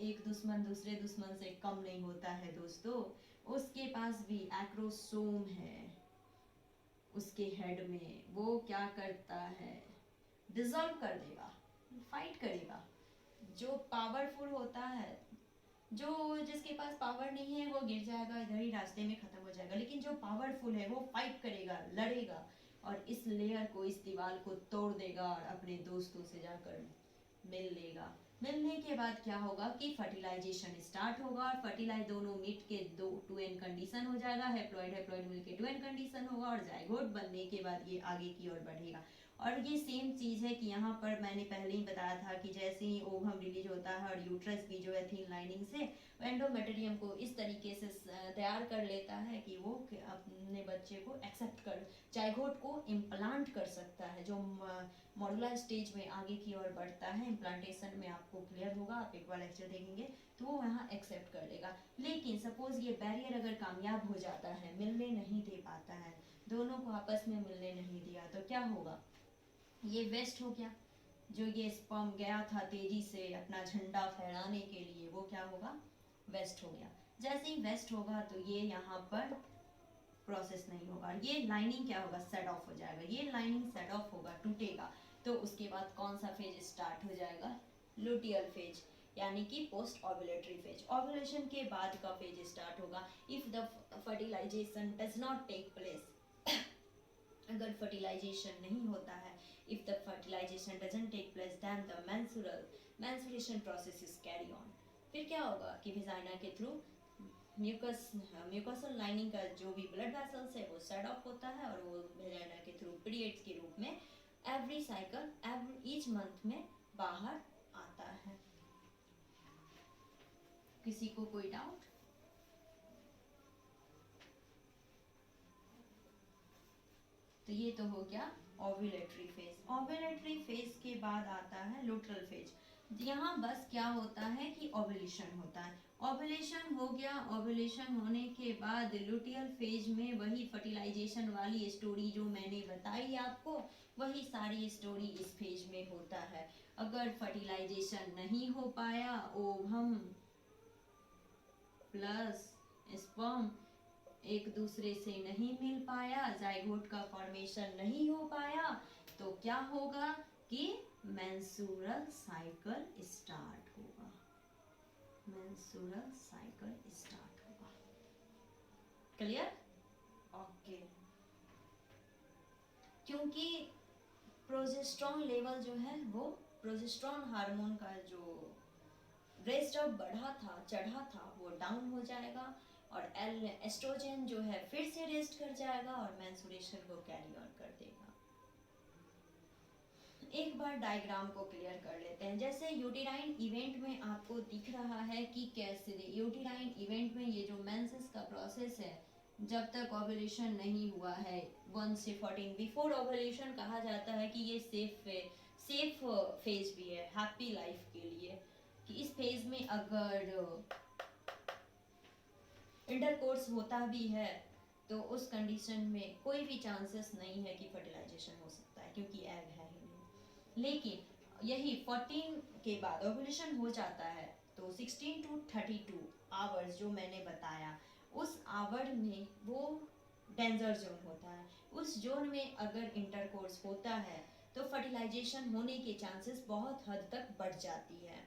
एक दुश्मन दूसरे दुश्मन से कम नहीं होता है दोस्तों। उसके पास भी एक्रोसोम है उसके हेड में, वो क्या करता है, डिसॉल्व कर देगा, फाइट करेगा। जो पावरफुल होता है, जो जिसके पास पावर नहीं है वो गिर जाएगा, इधर ही रास्ते में खत्म हो जाएगा। लेकिन जो पावरफुल है वो फाइट करेगा, लड़ेगा, और इस लेयर को, इस दीवार को तोड़ देगा और अपने दोस्तों से जाकर मिल लेगा। मिलने के बाद क्या होगा कि फर्टिलाइजेशन स्टार्ट होगा, और फर्टिलाइज दोनों मीट के दो टू एन कंडीशन हो जाएगा, हेप्लॉइड हेप्लॉइड मिलके टू एन कंडीशन होगा, और जाइगोट बनने के बाद ये आगे की ओर बढ़ेगा। और ये सेम चीज़ है कि यहाँ पर मैंने पहले ही बताया था कि जैसे ही ओवम रिलीज होता है और यूट्रस भी जो है थीन लाइनिंग से एंडोमेटेरियम को इस तरीके से तैयार कर लेता है कि वो अपने बच्चे को एक्सेप्ट कर, जाइगोट को इम्प्लांट कर सकता है। जो मॉडुलर स्टेज में आगे की ओर बढ़ता है, इम्प्लांटेशन में आपको क्लियर होगा, आप एक बार लेक्चर देखेंगे तो वो यहाँ एक्सेप्ट कर लेगा। लेकिन सपोज ये बैरियर अगर कामयाब हो जाता है, मिलने नहीं दे पाता है, दोनों को आपस में मिलने नहीं दिया, तो क्या होगा, ये वेस्ट हो गया। जो ये स्पर्म गया था तेजी से अपना झंडा फहराने के लिए, वो क्या होगा, वेस्ट हो गया। जैसे ही वेस्ट होगा तो ये यहाँ पर प्रोसेस नहीं होगा, ये लाइनिंग क्या होगा, सेट ऑफ हो जाएगा। ये लाइनिंग सेट ऑफ होगा, टूटेगा, तो उसके बाद कौन सा फेज स्टार्ट हो जाएगा, लुटियल फेज, यानी कि पोस्ट ओव्यूलेटरी फेज। ओव्यूलेशन के बाद का फेज स्टार्ट होगा। If the fertilization does not take place, अगर फर्टिलाइजेशन नहीं होता है, if the fertilization doesn't take place, then the menstruation process is carry on। फिर क्या होगा कि विजाइना के थ्रू म्यूकसल लाइनिंग का जो भी ब्लड वेसल्स है वो सेट ऑफ होता है, और वो विजाइना के थ्रू पीरियड्स के रूप में एवरी साइकिल ईच मंथ में बाहर आता है। किसी को कोई डाउट? तो ये तो हो गया ओव्यूलेटरी फेज। ओव्यूलेटरी फेज के बाद आता है लुट्रल फेज। यहाँ बस क्या होता है कि ओव्यूलेशन होता है, ओव्यूलेशन हो गया। ओव्यूलेशन होने के बाद लुटियल फेज में वही फर्टिलाइजेशन वाली स्टोरी जो मैंने बताई आपको, वही सारी स्टोरी इस फेज में होता है। अगर फर्टिलाइजेशन नहीं हो पाया, ओवम प्लस स्पर्म एक दूसरे से नहीं मिल पाया, जाइगोट का फॉर्मेशन नहीं हो पाया, तो क्या होगा कि मेंस्ट्रुअल साइकिल स्टार्ट होगा, मेंस्ट्रुअल साइकिल स्टार्ट होगा। क्लियर? ओके। क्योंकि प्रोजेस्टेरॉन लेवल जो है, वो प्रोजेस्टेरॉन हार्मोन का जो रेस्ट अप बढ़ा था, चढ़ा था, वो डाउन हो जाएगा, और एस्ट्रोजन जो है फिर से रेस्ट कर जाएगा और मेंस्ट्रुएशन को कैरी ऑन कर देगा। एक बार डायग्राम को क्लियर कर लेते हैं। जैसे यूटेराइन इवेंट में आपको दिख रहा है कि कैसे यूटेराइन इवेंट में ये जो मेंसेस का प्रोसेस है, जब तक ओव्यूलेशन नहीं हुआ है 1 से 14 बिफोर ओव्यूलेशन, कहा जाता है कि ये सेफ फेज भी है हैप्पी लाइफ के लिए, कि इस फेज में अगर इंटरकोर्स होता भी है तो उस कंडीशन में कोई भी चांसेस नहीं है कि फर्टिलाइजेशन हो सकता है, क्योंकि एग है ही नहीं। लेकिन यही 14 के बाद ओव्यूलेशन हो जाता है, तो 16 to 32 आवर्स जो मैंने बताया, उस आवर में वो डेंजर जोन होता है। उस जोन में अगर इंटरकोर्स होता है तो फर्टिलाइजेशन होने के चांसेस बहुत हद तक बढ़ जाती है,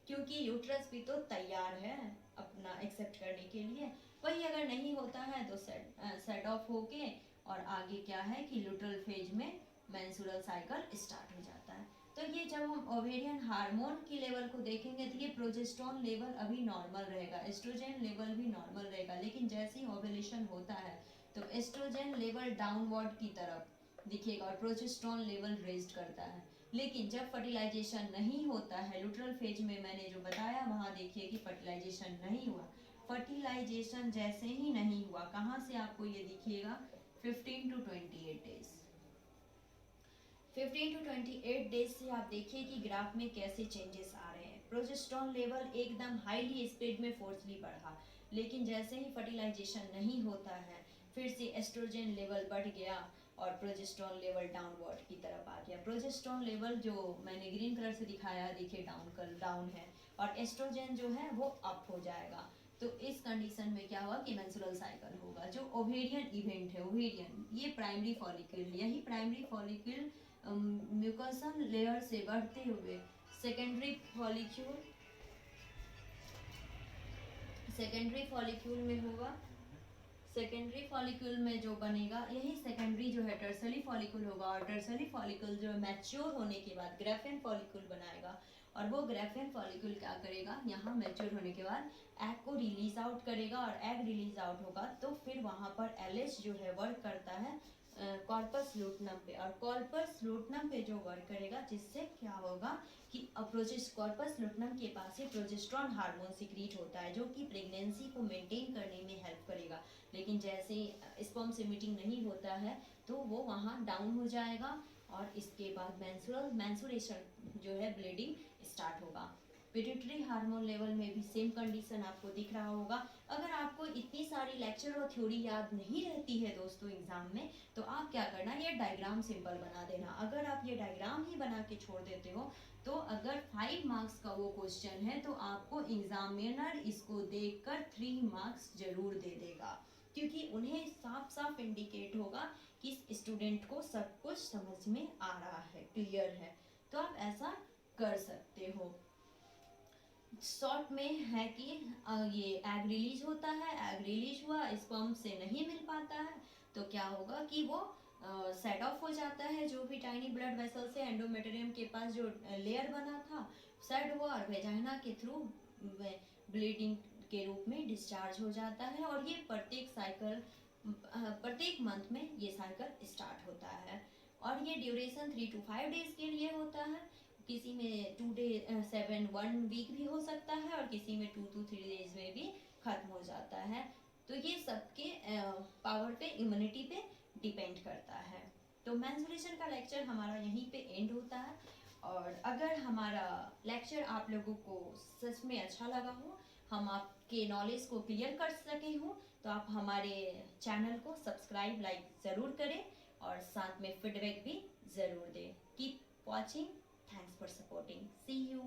क्योंकि यूट्रस भी तो तैयार है अपना एक्सेप्ट करने के लिए। वही अगर नहीं होता है तो सेट ऑफ होके, और आगे क्या है कि लुट्रल फेज में मेंस्ट्रुअल साइकिल स्टार्ट हो जाता है। तो ये जब हम ओवेरियन हार्मोन की लेवल को देखेंगे तो ये प्रोजेस्टेरॉन लेवल अभी नॉर्मल रहेगा, एस्ट्रोजन लेवल भी नॉर्मल रहेगा, लेकिन जैसे ही ओव्यूलेशन होता है तो एस्ट्रोजन लेवल डाउनवर्ड की तरफ दिखेगा और प्रोजेस्टेरोन लेवल रेज्ड करता है। लेकिन जब फर्टिलाइजेशन नहीं होता है, लुटरल फेज में मैंने जो बताया वहां देखिए कि फर्टिलाइजेशन नहीं हुआ। फर्टिलाइजेशन जैसे ही नहीं हुआ, कहाँ से आपको ये दिखिएगा, 15 to 28 डेज। 15 to 28 डेज से आप देखिए कि ग्राफ में कैसे चेंजेस आ रहे हैं। प्रोजेस्टेरोन लेवल एकदम हाईली स्पीड में फोर्सली बढ़ा, लेकिन जैसे ही फर्टिलाइजेशन नहीं होता है फिर से एस्ट्रोजन लेवल बढ़ गया और प्रोजेस्टेरोन लेवल डाउनवर्ड की तरफ आ गया। प्रोजेस्टेरोन लेवल जो मैंने ग्रीन कलर से दिखाया देखिए डाउन है, और एस्ट्रोजन जो है वो अप हो जाएगा। तो इस कंडीशन में क्या हुआ कि मेंस्ट्रुअल साइकिल होगा। जो ओवेरियन इवेंट है, ओवेरियन ये प्राइमरी फॉलिकल, यही प्राइमरी फॉलिकल म्यूकोसन लेयर से बढ़ते हुए सेकेंडरी फॉलिक्यूल में होगा। सेकेंडरी फॉलिक्यूल में जो बनेगा यही सेकेंडरी जो है टर्सरी फॉलिक्यूल होगा, और टर्सरी फॉलिक्यूल जो मैच्योर होने के बाद ग्रेफिन फॉलिक्यूल बनाएगा, और वो ग्रेफिन फॉलिक्यूल क्या करेगा, यहाँ मैच्योर होने के बाद एग को रिलीज आउट करेगा, और एग रिलीज आउट होगा तो फिर वहाँ पर एलएच जो है वर्क करता है कॉर्पस लूटनम पे, और कॉर्पस लूटनम पे जो वर्क करेगा जिससे क्या होगा कि कॉर्पस लूटनम के पास ही प्रोजेस्टेरोन हार्मोन सिक्रीट होता है जो कि प्रेगनेंसी को मेंटेन करने में हेल्प करेगा। लेकिन जैसे स्पर्म से मीटिंग नहीं होता है तो वो वहाँ डाउन हो जाएगा, और इसके बाद मेंस्ट्रुएशन जो है ब्लीडिंग स्टार्ट होगा। पिट्यूटरी हार्मोन लेवल में भी सेम कंडीशन आपको दिख रहा होगा। अगर आपको इतनी सारी लेक्चर और थ्योरी याद नहीं रहती है दोस्तों एग्जाम में, तो आप क्या करना, ये डायग्राम सिंपल बना देना। अगर आप ये डायग्राम ही बना के छोड़ देते हो तो अगर 5 मार्क्स का वो क्वेश्चन है तो आपको एग्जामिनर इसको देखकर 3 मार्क्स जरूर दे देगा, क्योंकि उन्हें साफ साफ इंडिकेट होगा कि स्टूडेंट को सब कुछ समझ में आ रहा है, क्लियर है। तो आप ऐसा कर सकते हो। शॉर्ट में है कि ये एग रिलीज होता है, एग रिलीज हुआ, स्पर्म से नहीं मिल पाता है तो क्या होगा कि वो सेट ऑफ हो जाता है, जो भी टाइनी ब्लड वेसल से एंडोमेट्रियम के पास जो लेयर बना था सेट हुआ, और वेजाइना के थ्रू ब्लीडिंग के रूप में डिस्चार्ज हो जाता है, और ये प्रत्येक मंथ में ये साइकिल स्टार्ट होता है, और ये ड्यूरेशन 3 to 5 डेज के लिए होता है। किसी में 1 वीक भी हो सकता है, और किसी में 2 to 3 डेज में भी खत्म हो जाता है। तो ये सबके पावर पे, इम्यूनिटी पे डिपेंड करता है। तो मेंस्ट्रुएशन का लेक्चर हमारा यहीं पे एंड होता है, और अगर हमारा लेक्चर आप लोगों को सच में अच्छा लगा हो, हम आपके नॉलेज को क्लियर कर सके हो, तो आप हमारे चैनल को सब्सक्राइब, लाइक ज़रूर करें, और साथ में फीडबैक भी ज़रूर दें। Keep watching, thanks for supporting, see you।